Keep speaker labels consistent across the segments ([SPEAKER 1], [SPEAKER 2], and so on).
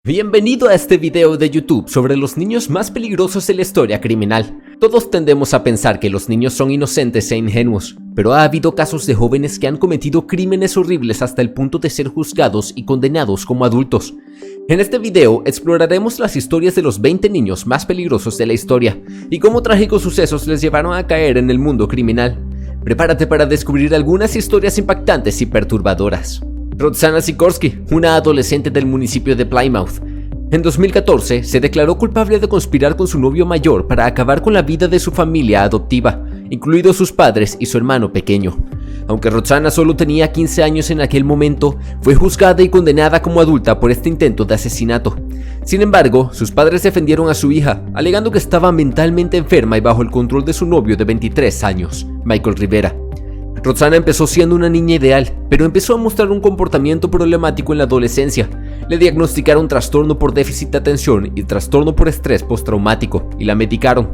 [SPEAKER 1] Bienvenido a este video de YouTube sobre los niños más peligrosos de la historia criminal. Todos tendemos a pensar que los niños son inocentes e ingenuos, pero ha habido casos de jóvenes que han cometido crímenes horribles hasta el punto de ser juzgados y condenados como adultos. En este video exploraremos las historias de los 20 niños más peligrosos de la historia y cómo trágicos sucesos les llevaron a caer en el mundo criminal. Prepárate para descubrir algunas historias impactantes y perturbadoras. Roxana Sikorsky, una adolescente del municipio de Plymouth. En 2014 se declaró culpable de conspirar con su novio mayor para acabar con la vida de su familia adoptiva, incluidos sus padres y su hermano pequeño. Aunque Roxana solo tenía 15 años en aquel momento, fue juzgada y condenada como adulta por este intento de asesinato. Sin embargo, sus padres defendieron a su hija, alegando que estaba mentalmente enferma y bajo el control de su novio de 23 años, Michael Rivera. Roxana empezó siendo una niña ideal, pero empezó a mostrar un comportamiento problemático en la adolescencia. Le diagnosticaron trastorno por déficit de atención y trastorno por estrés postraumático y la medicaron.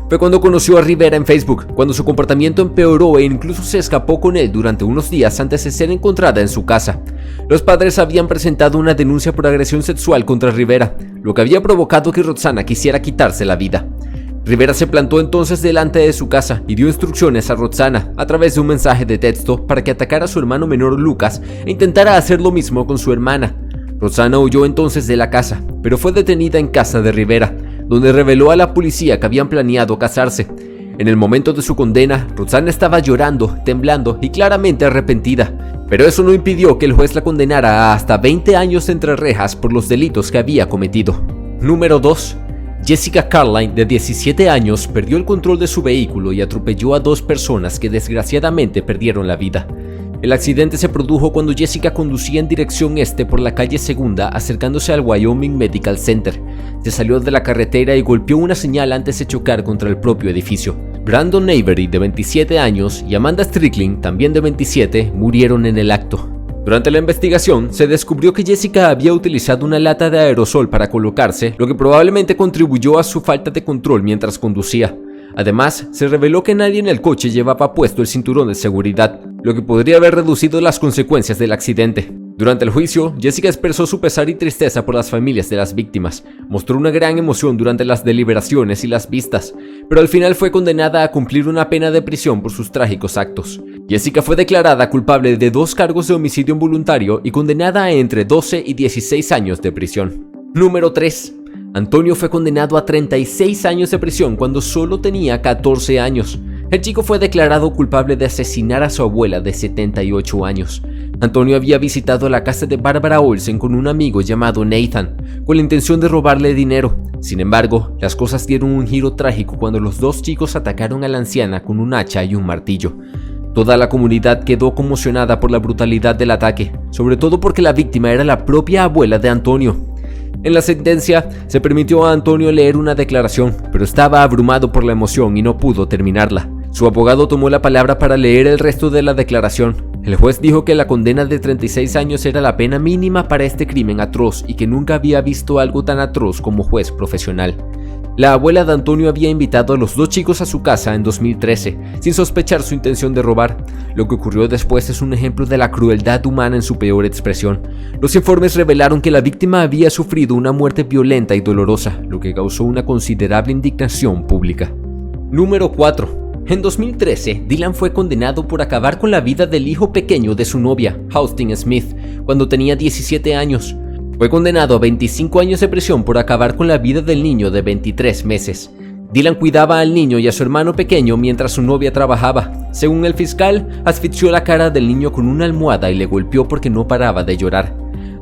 [SPEAKER 1] Fue cuando conoció a Rivera en Facebook, cuando su comportamiento empeoró e incluso se escapó con él durante unos días antes de ser encontrada en su casa. Los padres habían presentado una denuncia por agresión sexual contra Rivera, lo que había provocado que Roxana quisiera quitarse la vida. Rivera se plantó entonces delante de su casa y dio instrucciones a Roxana a través de un mensaje de texto para que atacara a su hermano menor Lucas e intentara hacer lo mismo con su hermana. Roxana huyó entonces de la casa, pero fue detenida en casa de Rivera, donde reveló a la policía que habían planeado casarse. En el momento de su condena, Roxana estaba llorando, temblando y claramente arrepentida, pero eso no impidió que el juez la condenara a hasta 20 años entre rejas por los delitos que había cometido. Número 2. Jessica Carline, de 17 años, perdió el control de su vehículo y atropelló a dos personas que desgraciadamente perdieron la vida. El accidente se produjo cuando Jessica conducía en dirección este por la calle Segunda, acercándose al Wyoming Medical Center. Se salió de la carretera y golpeó una señal antes de chocar contra el propio edificio. Brandon Avery, de 27 años, y Amanda Strickland, también de 27, murieron en el acto. Durante la investigación, se descubrió que Jessica había utilizado una lata de aerosol para colocarse, lo que probablemente contribuyó a su falta de control mientras conducía. Además, se reveló que nadie en el coche llevaba puesto el cinturón de seguridad, lo que podría haber reducido las consecuencias del accidente. Durante el juicio, Jessica expresó su pesar y tristeza por las familias de las víctimas, mostró una gran emoción durante las deliberaciones y las vistas, pero al final fue condenada a cumplir una pena de prisión por sus trágicos actos. Jessica fue declarada culpable de 2 cargos de homicidio involuntario y condenada a entre 12 y 16 años de prisión. Número 3. Antonio fue condenado a 36 años de prisión cuando solo tenía 14 años. El chico fue declarado culpable de asesinar a su abuela de 78 años. Antonio había visitado la casa de Barbara Olsen con un amigo llamado Nathan, con la intención de robarle dinero. Sin embargo, las cosas dieron un giro trágico cuando los dos chicos atacaron a la anciana con un hacha y un martillo. Toda la comunidad quedó conmocionada por la brutalidad del ataque, sobre todo porque la víctima era la propia abuela de Antonio. En la sentencia, se permitió a Antonio leer una declaración, pero estaba abrumado por la emoción y no pudo terminarla. Su abogado tomó la palabra para leer el resto de la declaración. El juez dijo que la condena de 36 años era la pena mínima para este crimen atroz y que nunca había visto algo tan atroz como juez profesional. La abuela de Antonio había invitado a los dos chicos a su casa en 2013, sin sospechar su intención de robar. Lo que ocurrió después es un ejemplo de la crueldad humana en su peor expresión. Los informes revelaron que la víctima había sufrido una muerte violenta y dolorosa, lo que causó una considerable indignación pública. Número 4. En 2013, Dylan fue condenado por acabar con la vida del hijo pequeño de su novia, Austin Smith, cuando tenía 17 años. Fue condenado a 25 años de prisión por acabar con la vida del niño de 23 meses. Dylan cuidaba al niño y a su hermano pequeño mientras su novia trabajaba. Según el fiscal, asfixió la cara del niño con una almohada y le golpeó porque no paraba de llorar.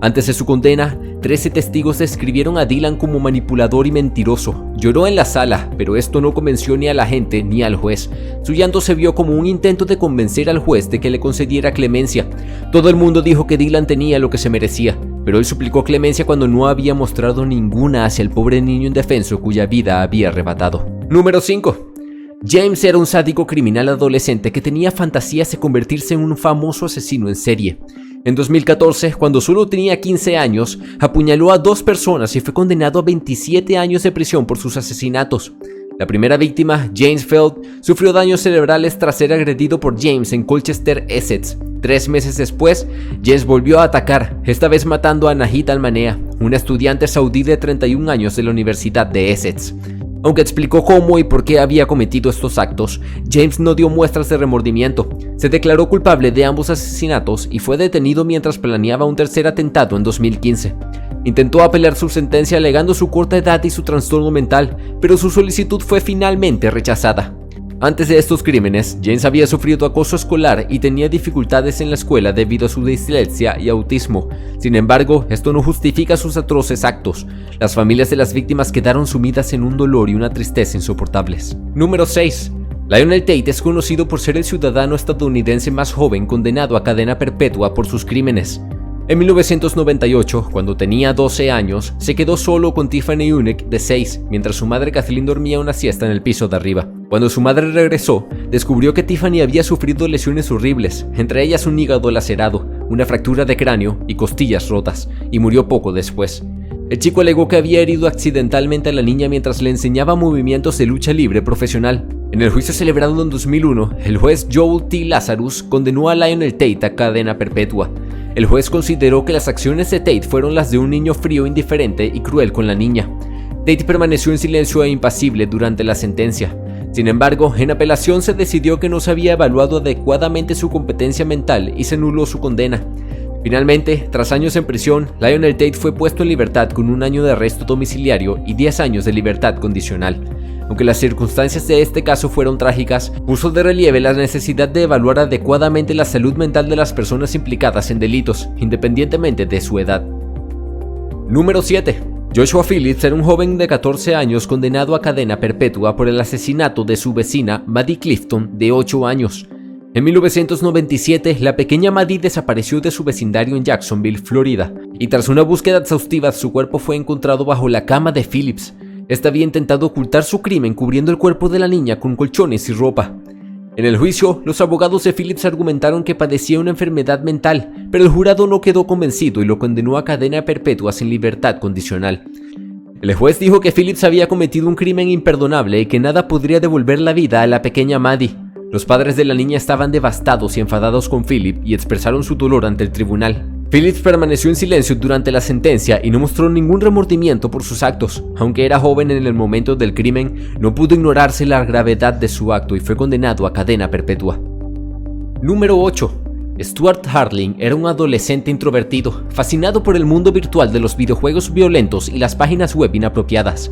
[SPEAKER 1] Antes de su condena, 13 testigos describieron a Dylan como manipulador y mentiroso. Lloró en la sala, pero esto no convenció ni a la gente ni al juez. Su llanto se vio como un intento de convencer al juez de que le concediera clemencia. Todo el mundo dijo que Dylan tenía lo que se merecía, pero él suplicó clemencia cuando no había mostrado ninguna hacia el pobre niño indefenso cuya vida había arrebatado. Número 5. James era un sádico criminal adolescente que tenía fantasías de convertirse en un famoso asesino en serie. En 2014, cuando solo tenía 15 años, apuñaló a 2 personas y fue condenado a 27 años de prisión por sus asesinatos. La primera víctima, James Feld, sufrió daños cerebrales tras ser agredido por James en Colchester, Essex. 3 meses después, James volvió a atacar, esta vez matando a Nahid Al-Manea, una estudiante saudí de 31 años de la Universidad de Essex. Aunque explicó cómo y por qué había cometido estos actos, James no dio muestras de remordimiento. Se declaró culpable de ambos asesinatos y fue detenido mientras planeaba un tercer atentado en 2015. Intentó apelar su sentencia alegando su corta edad y su trastorno mental, pero su solicitud fue finalmente rechazada. Antes de estos crímenes, James había sufrido acoso escolar y tenía dificultades en la escuela debido a su dislexia y autismo. Sin embargo, esto no justifica sus atroces actos. Las familias de las víctimas quedaron sumidas en un dolor y una tristeza insoportables. Número 6. Lionel Tate es conocido por ser el ciudadano estadounidense más joven condenado a cadena perpetua por sus crímenes. En 1998, cuando tenía 12 años, se quedó solo con Tiffany Unick, de 6, mientras su madre Kathleen dormía una siesta en el piso de arriba. Cuando su madre regresó, descubrió que Tiffany había sufrido lesiones horribles, entre ellas un hígado lacerado, una fractura de cráneo y costillas rotas, y murió poco después. El chico alegó que había herido accidentalmente a la niña mientras le enseñaba movimientos de lucha libre profesional. En el juicio celebrado en 2001, el juez Joel T. Lazarus condenó a Lionel Tate a cadena perpetua. El juez consideró que las acciones de Tate fueron las de un niño frío, indiferente y cruel con la niña. Tate permaneció en silencio e impasible durante la sentencia. Sin embargo, en apelación se decidió que no se había evaluado adecuadamente su competencia mental y se anuló su condena. Finalmente, tras años en prisión, Lionel Tate fue puesto en libertad con 1 año de arresto domiciliario y 10 años de libertad condicional. Aunque las circunstancias de este caso fueron trágicas, puso de relieve la necesidad de evaluar adecuadamente la salud mental de las personas implicadas en delitos, independientemente de su edad. Número 7. Joshua Phillips era un joven de 14 años condenado a cadena perpetua por el asesinato de su vecina Maddie Clifton, de 8 años. En 1997, la pequeña Maddie desapareció de su vecindario en Jacksonville, Florida, y tras una búsqueda exhaustiva, su cuerpo fue encontrado bajo la cama de Phillips. Este había intentado ocultar su crimen cubriendo el cuerpo de la niña con colchones y ropa. En el juicio, los abogados de Phillips argumentaron que padecía una enfermedad mental, pero el jurado no quedó convencido y lo condenó a cadena perpetua sin libertad condicional. El juez dijo que Phillips había cometido un crimen imperdonable y que nada podría devolver la vida a la pequeña Maddie. Los padres de la niña estaban devastados y enfadados con Phillips y expresaron su dolor ante el tribunal. Phillips permaneció en silencio durante la sentencia y no mostró ningún remordimiento por sus actos. Aunque era joven en el momento del crimen, no pudo ignorarse la gravedad de su acto y fue condenado a cadena perpetua. Número 8. Stuart Harling era un adolescente introvertido, fascinado por el mundo virtual de los videojuegos violentos y las páginas web inapropiadas.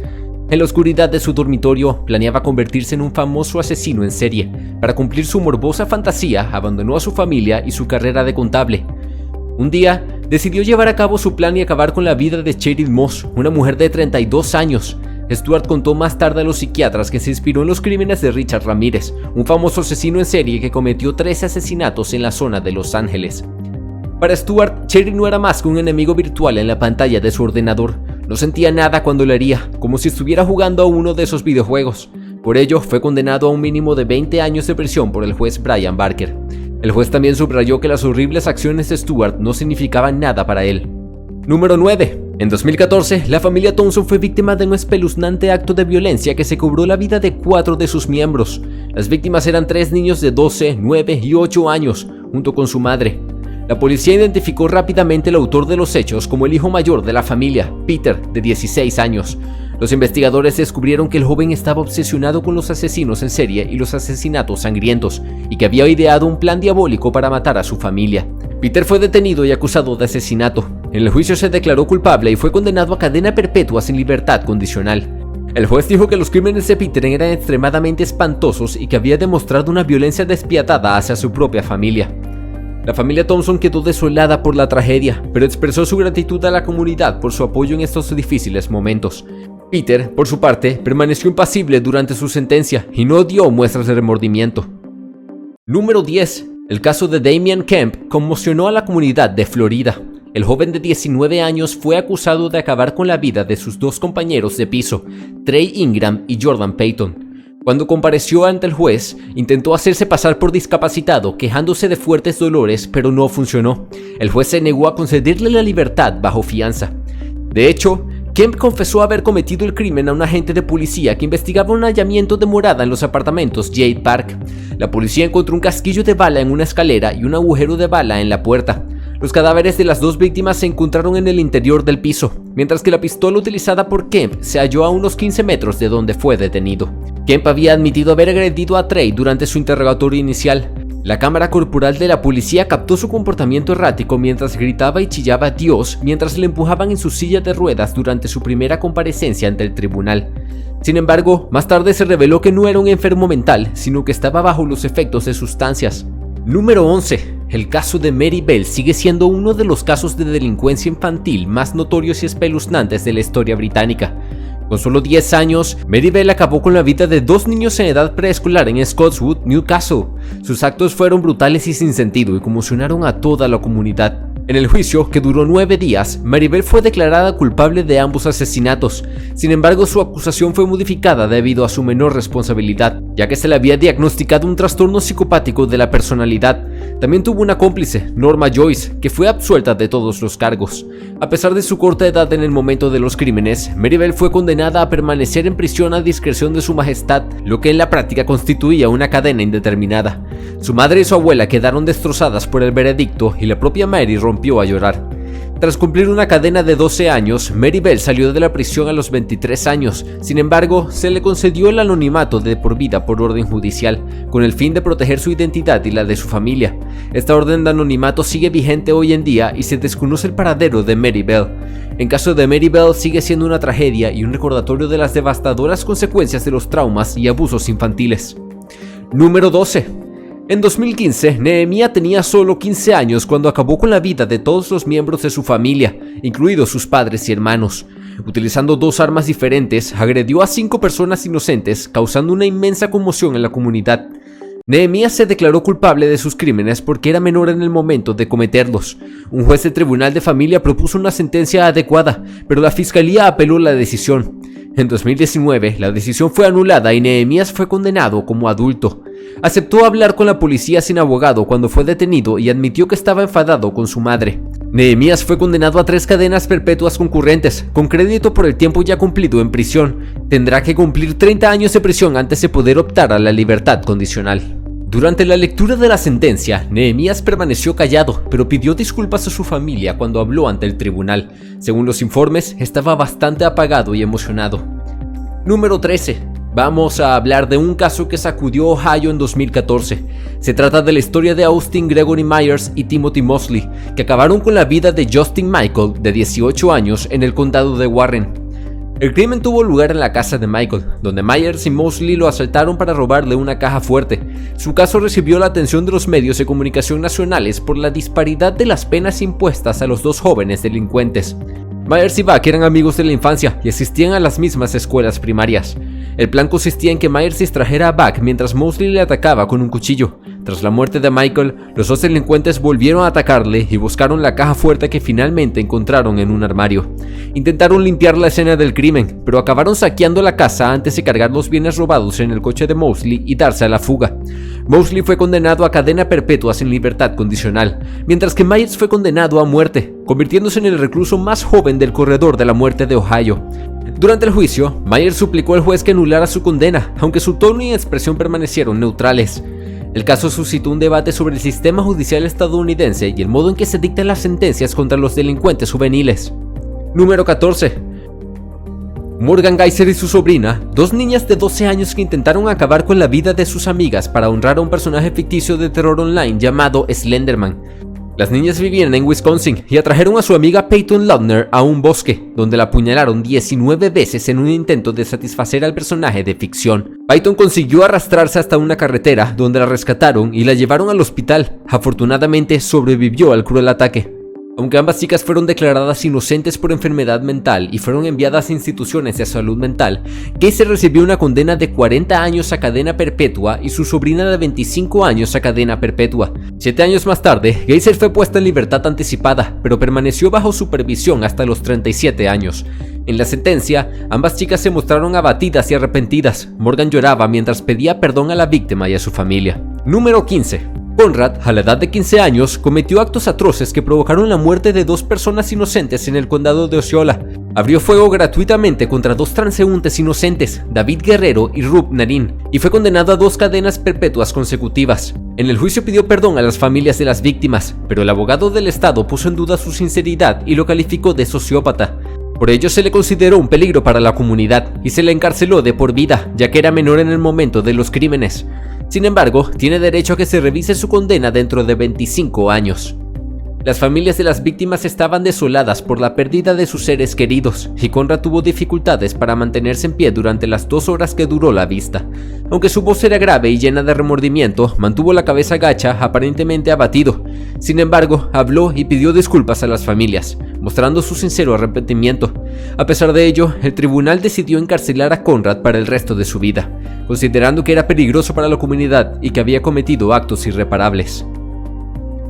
[SPEAKER 1] En la oscuridad de su dormitorio, planeaba convertirse en un famoso asesino en serie. Para cumplir su morbosa fantasía, abandonó a su familia y su carrera de contable. Un día, decidió llevar a cabo su plan y acabar con la vida de Cheryl Moss, una mujer de 32 años. Stuart contó más tarde a los psiquiatras que se inspiró en los crímenes de Richard Ramírez, un famoso asesino en serie que cometió 13 asesinatos en la zona de Los Ángeles. Para Stuart, Cheryl no era más que un enemigo virtual en la pantalla de su ordenador. No sentía nada cuando lo haría, como si estuviera jugando a uno de esos videojuegos. Por ello, fue condenado a un mínimo de 20 años de prisión por el juez Brian Barker. El juez también subrayó que las horribles acciones de Stuart no significaban nada para él. Número 9. En 2014, la familia Thompson fue víctima de un espeluznante acto de violencia que se cobró la vida de 4 de sus miembros. Las víctimas eran 3 niños de 12, 9 y 8 años, junto con su madre. La policía identificó rápidamente el autor de los hechos como el hijo mayor de la familia, Peter, de 16 años. Los investigadores descubrieron que el joven estaba obsesionado con los asesinos en serie y los asesinatos sangrientos, y que había ideado un plan diabólico para matar a su familia. Peter fue detenido y acusado de asesinato. En el juicio se declaró culpable y fue condenado a cadena perpetua sin libertad condicional. El juez dijo que los crímenes de Peter eran extremadamente espantosos y que había demostrado una violencia despiadada hacia su propia familia. La familia Thompson quedó desolada por la tragedia, pero expresó su gratitud a la comunidad por su apoyo en estos difíciles momentos. Peter, por su parte, permaneció impasible durante su sentencia y no dio muestras de remordimiento. Número 10. El caso de Damian Kemp conmocionó a la comunidad de Florida. El joven de 19 años fue acusado de acabar con la vida de sus 2 compañeros de piso, Trey Ingram y Jordan Payton. Cuando compareció ante el juez, intentó hacerse pasar por discapacitado, quejándose de fuertes dolores, pero no funcionó. El juez se negó a concederle la libertad bajo fianza. De hecho, Kemp confesó haber cometido el crimen a un agente de policía que investigaba un hallamiento de morada en los apartamentos Jade Park. La policía encontró un casquillo de bala en una escalera y un agujero de bala en la puerta. Los cadáveres de las dos víctimas se encontraron en el interior del piso, mientras que la pistola utilizada por Kemp se halló a unos 15 metros de donde fue detenido. Kemp había admitido haber agredido a Trey durante su interrogatorio inicial. La cámara corporal de la policía captó su comportamiento errático mientras gritaba y chillaba a Dios mientras le empujaban en su silla de ruedas durante su primera comparecencia ante el tribunal. Sin embargo, más tarde se reveló que no era un enfermo mental, sino que estaba bajo los efectos de sustancias. Número 11. El caso de Mary Bell sigue siendo uno de los casos de delincuencia infantil más notorios y espeluznantes de la historia británica. Con solo 10 años, Mary Bell acabó con la vida de 2 niños en edad preescolar en Scotswood, Newcastle. Sus actos fueron brutales y sin sentido y conmocionaron a toda la comunidad. En el juicio, que duró 9 días, Mary Bell fue declarada culpable de ambos asesinatos. Sin embargo, su acusación fue modificada debido a su menor responsabilidad, ya que se le había diagnosticado un trastorno psicopático de la personalidad. También tuvo una cómplice, Norma Joyce, que fue absuelta de todos los cargos. A pesar de su corta edad en el momento de los crímenes, Mary Bell fue condenada a permanecer en prisión a discreción de su majestad, lo que en la práctica constituía una cadena indeterminada. Su madre y su abuela quedaron destrozadas por el veredicto y la propia Mary rompió a llorar. Tras cumplir una cadena de 12 años, Mary Bell salió de la prisión a los 23 años. Sin embargo, se le concedió el anonimato de por vida por orden judicial, con el fin de proteger su identidad y la de su familia. Esta orden de anonimato sigue vigente hoy en día y se desconoce el paradero de Mary Bell. En caso de Mary Bell, sigue siendo una tragedia y un recordatorio de las devastadoras consecuencias de los traumas y abusos infantiles. Número 12. En 2015, Nehemiah tenía solo 15 años cuando acabó con la vida de todos los miembros de su familia, incluidos sus padres y hermanos. Utilizando 2 armas diferentes, agredió a 5 personas inocentes, causando una inmensa conmoción en la comunidad. Nehemiah se declaró culpable de sus crímenes porque era menor en el momento de cometerlos. Un juez del tribunal de familia propuso una sentencia adecuada, pero la fiscalía apeló la decisión. En 2019, la decisión fue anulada y Nehemiah fue condenado como adulto. Aceptó hablar con la policía sin abogado cuando fue detenido y admitió que estaba enfadado con su madre. Nehemiah fue condenado a 3 cadenas perpetuas concurrentes, con crédito por el tiempo ya cumplido en prisión. Tendrá que cumplir 30 años de prisión antes de poder optar a la libertad condicional. Durante la lectura de la sentencia, Nehemiah permaneció callado, pero pidió disculpas a su familia cuando habló ante el tribunal. Según los informes, estaba bastante apagado y emocionado. Número 13. Vamos a hablar de un caso que sacudió Ohio en 2014. Se trata de la historia de Austin Gregory Myers y Timothy Mosley, que acabaron con la vida de Justin Michael, de 18 años, en el condado de Warren. El crimen tuvo lugar en la casa de Michael, donde Myers y Mosley lo asaltaron para robarle una caja fuerte. Su caso recibió la atención de los medios de comunicación nacionales por la disparidad de las penas impuestas a los 2 jóvenes delincuentes. Myers y Buck eran amigos de la infancia y asistían a las mismas escuelas primarias. El plan consistía en que Myers distrajera a Buck mientras Mosley le atacaba con un cuchillo. Tras la muerte de Michael, los 2 delincuentes volvieron a atacarle y buscaron la caja fuerte que finalmente encontraron en un armario. Intentaron limpiar la escena del crimen, pero acabaron saqueando la casa antes de cargar los bienes robados en el coche de Mosley y darse a la fuga. Mosley fue condenado a cadena perpetua sin libertad condicional, mientras que Myers fue condenado a muerte, convirtiéndose en el recluso más joven del corredor de la muerte de Ohio. Durante el juicio, Myers suplicó al juez que anulara su condena, aunque su tono y expresión permanecieron neutrales. El caso suscitó un debate sobre el sistema judicial estadounidense y el modo en que se dictan las sentencias contra los delincuentes juveniles. Número 14. Morgan Geyser y su sobrina, 2 niñas de 12 años que intentaron acabar con la vida de sus amigas para honrar a un personaje ficticio de terror online llamado Slenderman. Las niñas vivían en Wisconsin y atrajeron a su amiga Peyton Lautner a un bosque, donde la apuñalaron 19 veces en un intento de satisfacer al personaje de ficción. Peyton consiguió arrastrarse hasta una carretera, donde la rescataron y la llevaron al hospital. Afortunadamente sobrevivió al cruel ataque. Aunque ambas chicas fueron declaradas inocentes por enfermedad mental y fueron enviadas a instituciones de salud mental, Geyser recibió una condena de 40 años a cadena perpetua y su sobrina de 25 años a cadena perpetua. 7 años más tarde, Geyser fue puesta en libertad anticipada, pero permaneció bajo supervisión hasta los 37 años. En la sentencia, ambas chicas se mostraron abatidas y arrepentidas. Morgan lloraba mientras pedía perdón a la víctima y a su familia. Número 15. Conrad, a la edad de 15 años, cometió actos atroces que provocaron la muerte de 2 personas inocentes en el condado de Osceola. Abrió fuego gratuitamente contra 2 transeúntes inocentes, David Guerrero y Rub Narin, y fue condenado a 2 cadenas perpetuas consecutivas. En el juicio pidió perdón a las familias de las víctimas, pero el abogado del estado puso en duda su sinceridad y lo calificó de sociópata. Por ello se le consideró un peligro para la comunidad y se le encarceló de por vida, ya que era menor en el momento de los crímenes. Sin embargo, tiene derecho a que se revise su condena dentro de 25 años. Las familias de las víctimas estaban desoladas por la pérdida de sus seres queridos y Conrad tuvo dificultades para mantenerse en pie durante las 2 horas que duró la vista. Aunque su voz era grave y llena de remordimiento, mantuvo la cabeza gacha, aparentemente abatido. Sin embargo, habló y pidió disculpas a las familias, mostrando su sincero arrepentimiento. A pesar de ello, el tribunal decidió encarcelar a Conrad para el resto de su vida, considerando que era peligroso para la comunidad y que había cometido actos irreparables.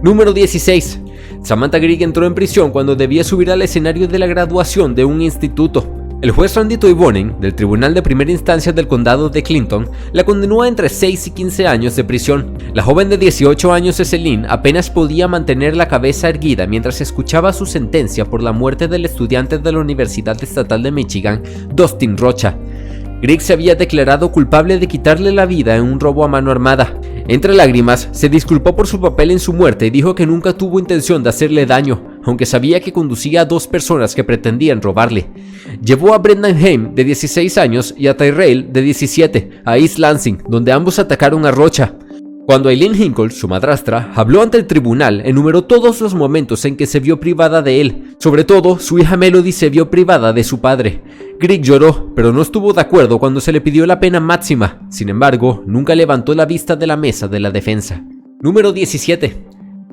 [SPEAKER 1] Número 16. Samantha Grigg entró en prisión cuando debía subir al escenario de la graduación de un instituto. El juez Randy Toivonen, del Tribunal de Primera Instancia del Condado de Clinton, la condenó a entre 6 y 15 años de prisión. La joven de 18 años de Celine apenas podía mantener la cabeza erguida mientras escuchaba su sentencia por la muerte del estudiante de la Universidad Estatal de Michigan, Dustin Rocha. Grigg se había declarado culpable de quitarle la vida en un robo a mano armada. Entre lágrimas, se disculpó por su papel en su muerte y dijo que nunca tuvo intención de hacerle daño, aunque sabía que conducía a 2 personas que pretendían robarle. Llevó a Brendan Haim, de 16 años, y a Tyrell, de 17, a East Lansing, donde ambos atacaron a Rocha. Cuando Eileen Hinkle, su madrastra, habló ante el tribunal, enumeró todos los momentos en que se vio privada de él. Sobre todo, su hija Melody se vio privada de su padre. Grigg lloró, pero no estuvo de acuerdo cuando se le pidió la pena máxima. Sin embargo, nunca levantó la vista de la mesa de la defensa. Número 17.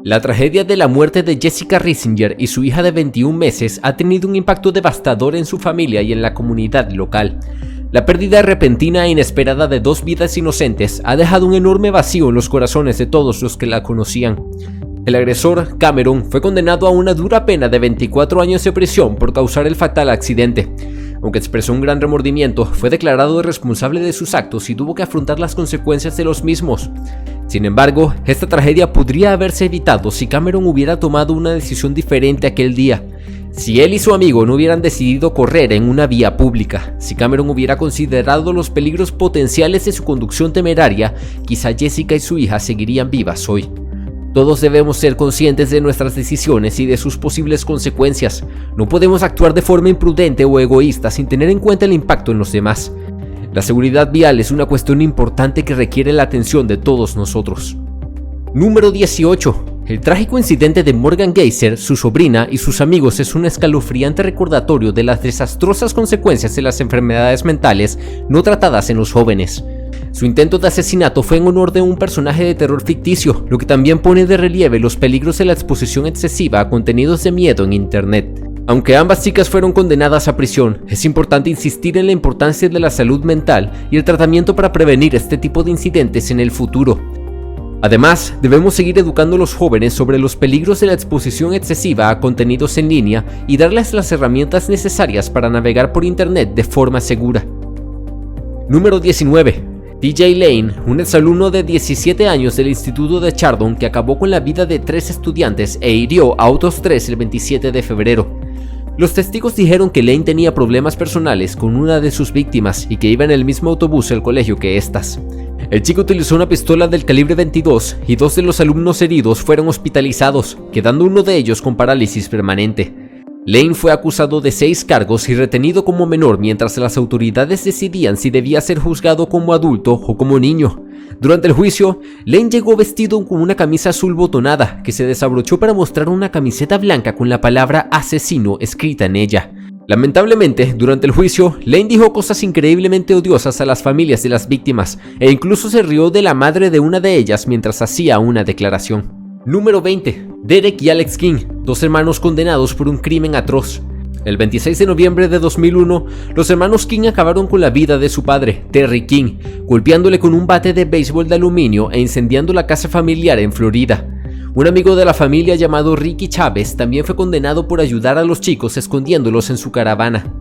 [SPEAKER 1] La tragedia de la muerte de Jessica Riesinger y su hija de 21 meses ha tenido un impacto devastador en su familia y en la comunidad local. La pérdida repentina e inesperada de 2 vidas inocentes ha dejado un enorme vacío en los corazones de todos los que la conocían. El agresor, Cameron, fue condenado a una dura pena de 24 años de prisión por causar el fatal accidente. Aunque expresó un gran remordimiento, fue declarado responsable de sus actos y tuvo que afrontar las consecuencias de los mismos. Sin embargo, esta tragedia podría haberse evitado si Cameron hubiera tomado una decisión diferente aquel día. Si él y su amigo no hubieran decidido correr en una vía pública, si Cameron hubiera considerado los peligros potenciales de su conducción temeraria, quizá Jessica y su hija seguirían vivas hoy. Todos debemos ser conscientes de nuestras decisiones y de sus posibles consecuencias. No podemos actuar de forma imprudente o egoísta sin tener en cuenta el impacto en los demás. La seguridad vial es una cuestión importante que requiere la atención de todos nosotros. Número 18. El trágico incidente de Morgan Geyser, su sobrina y sus amigos es un escalofriante recordatorio de las desastrosas consecuencias de las enfermedades mentales no tratadas en los jóvenes. Su intento de asesinato fue en honor de un personaje de terror ficticio, lo que también pone de relieve los peligros de la exposición excesiva a contenidos de miedo en Internet. Aunque ambas chicas fueron condenadas a prisión, es importante insistir en la importancia de la salud mental y el tratamiento para prevenir este tipo de incidentes en el futuro. Además, debemos seguir educando a los jóvenes sobre los peligros de la exposición excesiva a contenidos en línea y darles las herramientas necesarias para navegar por Internet de forma segura. Número 19. TJ Lane, un exalumno de 17 años del Instituto de Chardon que acabó con la vida de 3 estudiantes e hirió a otros 3 el 27 de febrero. Los testigos dijeron que Lane tenía problemas personales con una de sus víctimas y que iba en el mismo autobús al colegio que estas. El chico utilizó una pistola del calibre 22 y 2 de los alumnos heridos fueron hospitalizados, quedando uno de ellos con parálisis permanente. Lane fue acusado de 6 cargos y retenido como menor mientras las autoridades decidían si debía ser juzgado como adulto o como niño. Durante el juicio, Lane llegó vestido con una camisa azul botonada que se desabrochó para mostrar una camiseta blanca con la palabra asesino escrita en ella. Lamentablemente, durante el juicio, Lane dijo cosas increíblemente odiosas a las familias de las víctimas e incluso se rió de la madre de una de ellas mientras hacía una declaración. Número 20. Derek y Alex King, 2 hermanos condenados por un crimen atroz. El 26 de noviembre de 2001, los hermanos King acabaron con la vida de su padre, Terry King, golpeándole con un bate de béisbol de aluminio e incendiando la casa familiar en Florida. Un amigo de la familia llamado Ricky Chávez también fue condenado por ayudar a los chicos escondiéndolos en su caravana.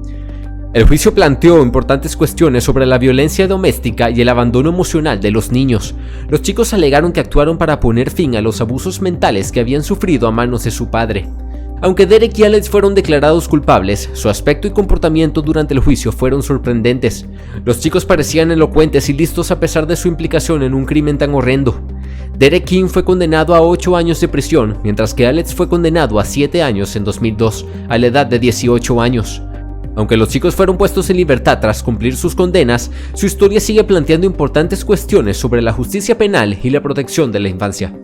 [SPEAKER 1] El juicio planteó importantes cuestiones sobre la violencia doméstica y el abandono emocional de los niños. Los chicos alegaron que actuaron para poner fin a los abusos mentales que habían sufrido a manos de su padre. Aunque Derek y Alex fueron declarados culpables, su aspecto y comportamiento durante el juicio fueron sorprendentes. Los chicos parecían elocuentes y listos a pesar de su implicación en un crimen tan horrendo. Derek King fue condenado a 8 años de prisión, mientras que Alex fue condenado a 7 años en 2002, a la edad de 18 años. Aunque los chicos fueron puestos en libertad tras cumplir sus condenas, su historia sigue planteando importantes cuestiones sobre la justicia penal y la protección de la infancia.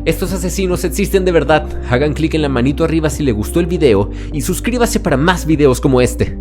[SPEAKER 1] ¿Estos asesinos existen de verdad? Hagan clic en la manito arriba si les gustó el video y suscríbase para más videos como este.